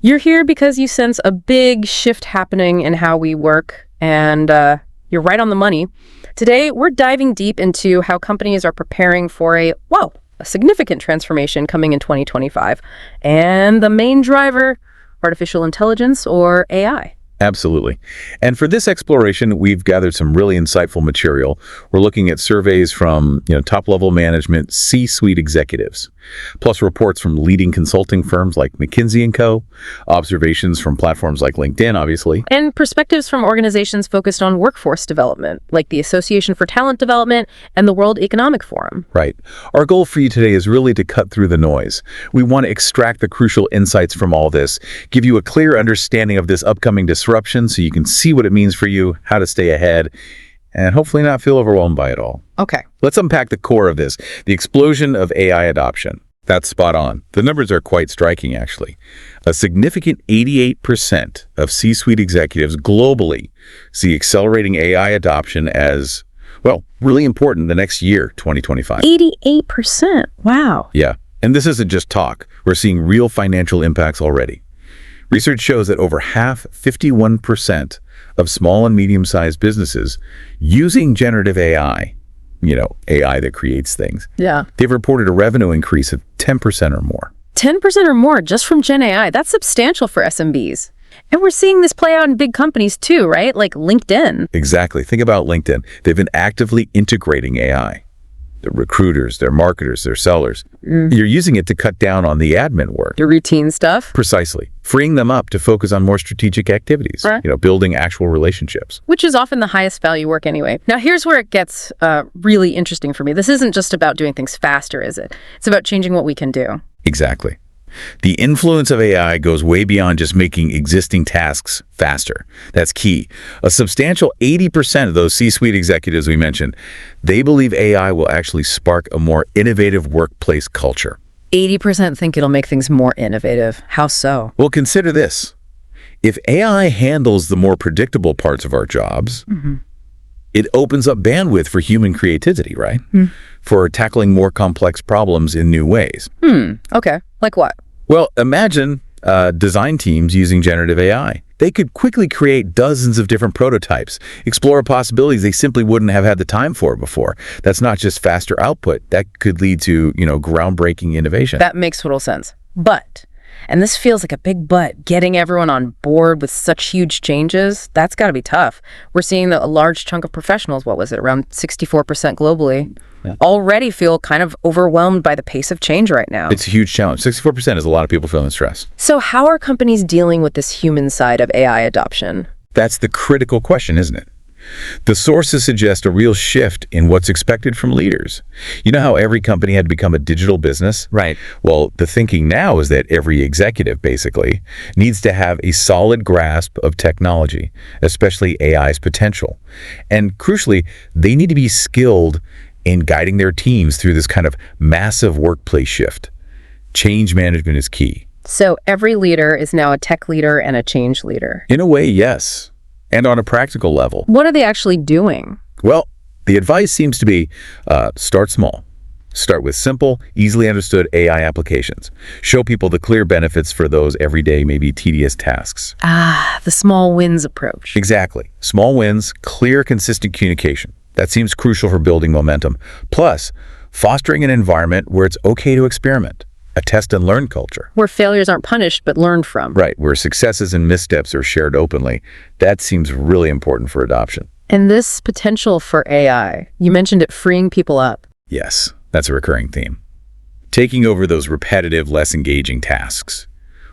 You're here because you sense a big shift happening in how we work, and you're right on the money. Today, we're diving deep into how companies are preparing for a significant transformation coming in 2025. And the main driver, artificial intelligence, or AI. Absolutely. And for this exploration, we've gathered some really insightful material. We're looking at surveys from, top-level management, C-suite executives, plus reports from leading consulting firms like McKinsey & Co., observations from platforms like LinkedIn, obviously. And perspectives from organizations focused on workforce development, like the Association for Talent Development and the World Economic Forum. Right. Our goal for you today is really to cut through the noise. We want to extract the crucial insights from all this, give you a clear understanding of this upcoming disruption so you can see what it means for you, how to stay ahead, and hopefully not feel overwhelmed by it all. Okay. Let's unpack the core of this, the explosion of AI adoption. That's spot on. The numbers are quite striking, actually. A significant 88% of C-suite executives globally see accelerating AI adoption as, really important the next year, 2025. 88%. Wow. Yeah. And this isn't just talk. We're seeing real financial impacts already. Research shows that over half, 51%, of small and medium-sized businesses using generative AI, AI that creates things, they've reported a revenue increase of 10% or more. 10% or more just from Gen AI. That's substantial for SMBs. And we're seeing this play out in big companies too, right? Like LinkedIn. Exactly. Think about LinkedIn. They've been actively integrating AI. Their recruiters, their marketers, their sellers. You're using it to cut down on the admin work. Your routine stuff? Precisely. Freeing them up to focus on more strategic activities, right. Building actual relationships. Which is often the highest value work anyway. Now, here's where it gets really interesting for me. This isn't just about doing things faster, is it? It's about changing what we can do. Exactly. The influence of AI goes way beyond just making existing tasks faster. That's key. A substantial 80% of those C-suite executives we mentioned, they believe AI will actually spark a more innovative workplace culture. 80% think it'll make things more innovative. How so? Well, consider this. If AI handles the more predictable parts of our jobs, it opens up bandwidth for human creativity, right? For tackling more complex problems in new ways. Okay. Like what? Well, imagine design teams using generative AI. They could quickly create dozens of different prototypes, explore possibilities they simply wouldn't have had the time for before. That's not just faster output. That could lead to, groundbreaking innovation. That makes total sense. But, and this feels like a big but, getting everyone on board with such huge changes, that's got to be tough. We're seeing that a large chunk of professionals, around 64% globally, already feel kind of overwhelmed by the pace of change right now. It's a huge challenge. 64% is a lot of people feeling stressed. So how are companies dealing with this human side of AI adoption? That's the critical question, isn't it? The sources suggest a real shift in what's expected from leaders. You know how every company had become a digital business? Right. Well, the thinking now is that every executive, basically, needs to have a solid grasp of technology, especially AI's potential. And crucially, they need to be skilled in guiding their teams through this kind of massive workplace shift. Change management is key. So every leader is now a tech leader and a change leader. In a way, yes. And on a practical level. What are they actually doing? Well, the advice seems to be start small. Start with simple, easily understood AI applications. Show people the clear benefits for those everyday, maybe tedious tasks. The small wins approach. Exactly. Small wins, clear, consistent communication. That seems crucial for building momentum. Plus, fostering an environment where it's okay to experiment. A test and learn culture. Where failures aren't punished, but learned from. Right, where successes and missteps are shared openly. That seems really important for adoption. And this potential for AI, you mentioned it freeing people up. Yes, that's a recurring theme. Taking over those repetitive, less engaging tasks,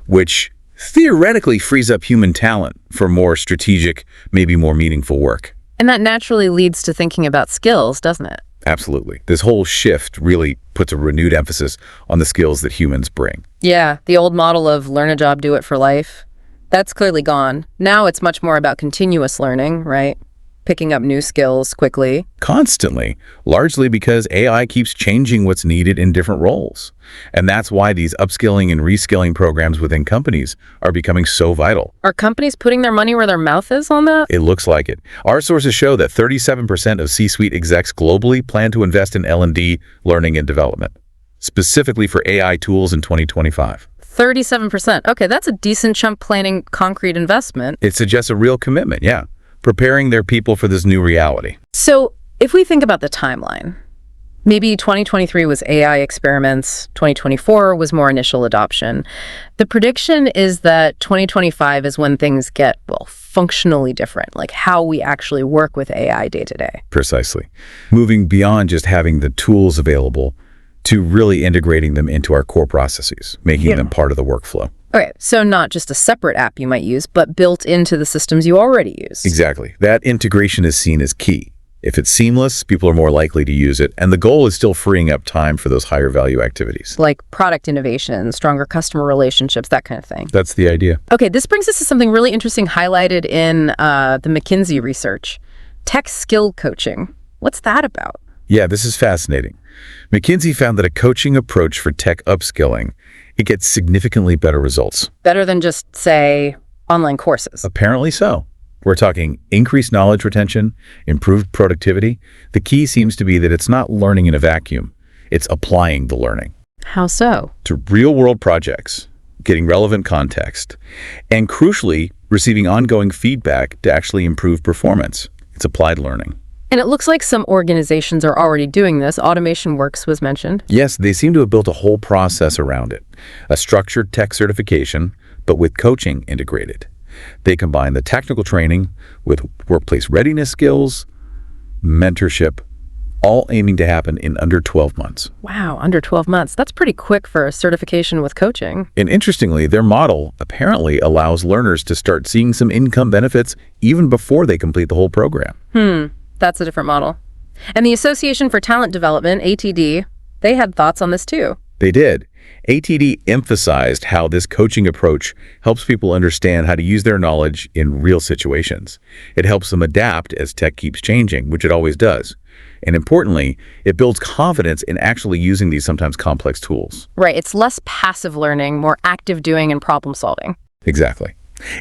which theoretically frees up human talent for more strategic, maybe more meaningful work. And that naturally leads to thinking about skills, doesn't it? Absolutely. This whole shift really puts a renewed emphasis on the skills that humans bring. Yeah, the old model of learn a job, do it for life, that's clearly gone. Now it's much more about continuous learning, right? Picking up new skills quickly. Constantly, largely because AI keeps changing what's needed in different roles. And that's why these upskilling and reskilling programs within companies are becoming so vital. Are companies putting their money where their mouth is on that? It looks like it. Our sources show that 37% of C-suite execs globally plan to invest in L&D, learning and development, specifically for AI tools in 2025. 37%. Okay, that's a decent chunk planning concrete investment. It suggests a real commitment, yeah, preparing their people for this new reality. So if we think about the timeline, maybe 2023 was AI experiments, 2024 was more initial adoption. The prediction is that 2025 is when things get, well, functionally different, like how we actually work with AI day to day. Precisely. Moving beyond just having the tools available to really integrating them into our core processes, making them part of the workflow. Okay, so not just a separate app you might use, but built into the systems you already use. Exactly. That integration is seen as key. If it's seamless, people are more likely to use it, and the goal is still freeing up time for those higher value activities. Like product innovation, stronger customer relationships, that kind of thing. That's the idea. Okay, this brings us to something really interesting highlighted in the McKinsey research. Tech skill coaching. What's that about? Yeah, this is fascinating. McKinsey found that a coaching approach for tech upskilling, it gets significantly better results. Better than just, say, online courses. Apparently so. We're talking increased knowledge retention, improved productivity. The key seems to be that it's not learning in a vacuum. It's applying the learning. How so? To real-world projects, getting relevant context, and crucially, receiving ongoing feedback to actually improve performance. It's applied learning. And it looks like some organizations are already doing this. Automation Workz was mentioned. Yes, they seem to have built a whole process around it. A structured tech certification, but with coaching integrated. They combine the technical training with workplace readiness skills, mentorship, all aiming to happen in under 12 months. Wow, under 12 months. That's pretty quick for a certification with coaching. And interestingly, their model apparently allows learners to start seeing some income benefits even before they complete the whole program. That's a different model. And the Association for Talent Development, ATD, they had thoughts on this too. They did. ATD emphasized how this coaching approach helps people understand how to use their knowledge in real situations. It helps them adapt as tech keeps changing, which it always does. And importantly, it builds confidence in actually using these sometimes complex tools. Right, it's less passive learning, more active doing and problem solving. Exactly.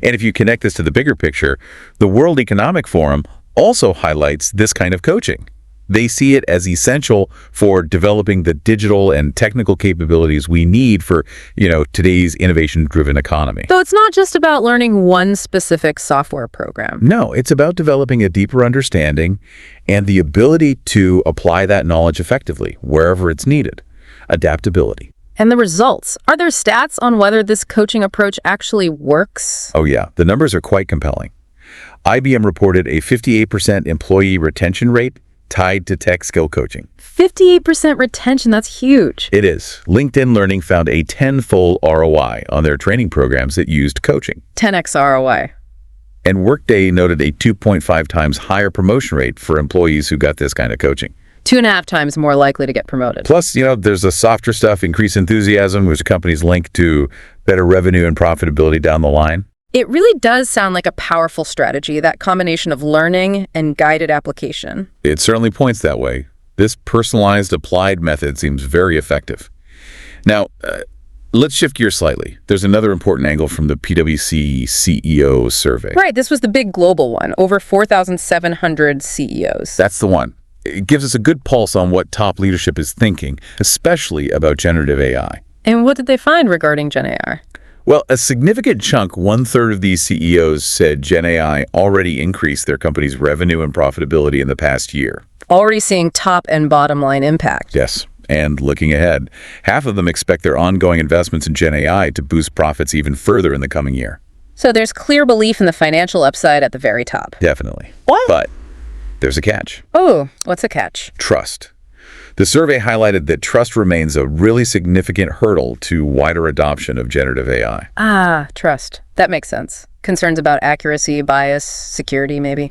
And if you connect this to the bigger picture, the World Economic Forum also highlights this kind of coaching. They see it as essential for developing the digital and technical capabilities we need for, today's innovation-driven economy. So it's not just about learning one specific software program. No, it's about developing a deeper understanding and the ability to apply that knowledge effectively wherever it's needed. Adaptability. And the results. Are there stats on whether this coaching approach actually works? Oh yeah, the numbers are quite compelling. IBM reported a 58% employee retention rate tied to tech skill coaching. 58% retention, that's huge. It is. LinkedIn Learning found a 10-fold ROI on their training programs that used coaching. 10x ROI. And Workday noted a 2.5 times higher promotion rate for employees who got this kind of coaching. 2.5 times more likely to get promoted. Plus, there's the softer stuff, increased enthusiasm, which companies link to better revenue and profitability down the line. It really does sound like a powerful strategy, that combination of learning and guided application. It certainly points that way. This personalized applied method seems very effective. Now, let's shift gears slightly. There's another important angle from the PwC CEO survey. Right, this was the big global one, over 4,700 CEOs. That's the one. It gives us a good pulse on what top leadership is thinking, especially about generative AI. And what did they find regarding Gen AI? Well, a significant chunk, 1/3 of these CEOs said Gen AI already increased their company's revenue and profitability in the past year. Already seeing top and bottom line impact. Yes, and looking ahead, half of them expect their ongoing investments in Gen AI to boost profits even further in the coming year. So there's clear belief in the financial upside at the very top. Definitely. What? But there's a catch. Oh, what's a catch? Trust. The survey highlighted that trust remains a really significant hurdle to wider adoption of generative AI. Ah, trust. That makes sense. Concerns about accuracy, bias, security, maybe?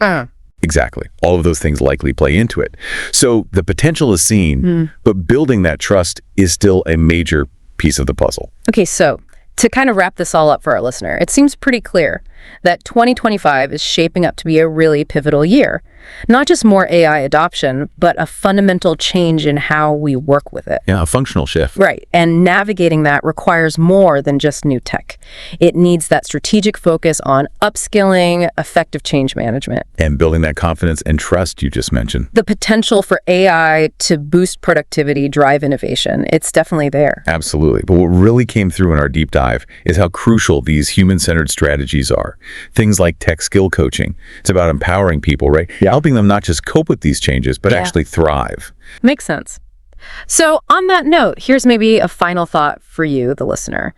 Exactly. All of those things likely play into it. So the potential is seen, but building that trust is still a major piece of the puzzle. Okay, so to kind of wrap this all up for our listener, it seems pretty clear that 2025 is shaping up to be a really pivotal year. Not just more AI adoption, but a fundamental change in how we work with it. Yeah, a functional shift. Right. And navigating that requires more than just new tech. It needs that strategic focus on upskilling, effective change management. And building that confidence and trust you just mentioned. The potential for AI to boost productivity, drive innovation, it's definitely there. Absolutely. But what really came through in our deep dive is how crucial these human-centered strategies are. Things like tech skill coaching. It's about empowering people, right? Yeah. Helping them not just cope with these changes, but actually thrive. Makes sense. So on that note, here's maybe a final thought for you, the listener.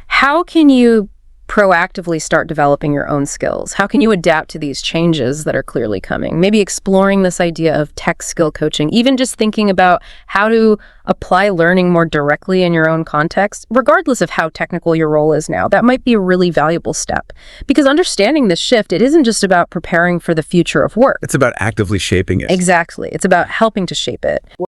How can you proactively start developing your own skills? How can you adapt to these changes that are clearly coming? Maybe exploring this idea of tech skill coaching, even just thinking about how to apply learning more directly in your own context, regardless of how technical your role is now. That might be a really valuable step. Because understanding this shift, it isn't just about preparing for the future of work. It's about actively shaping it. Exactly. It's about helping to shape it.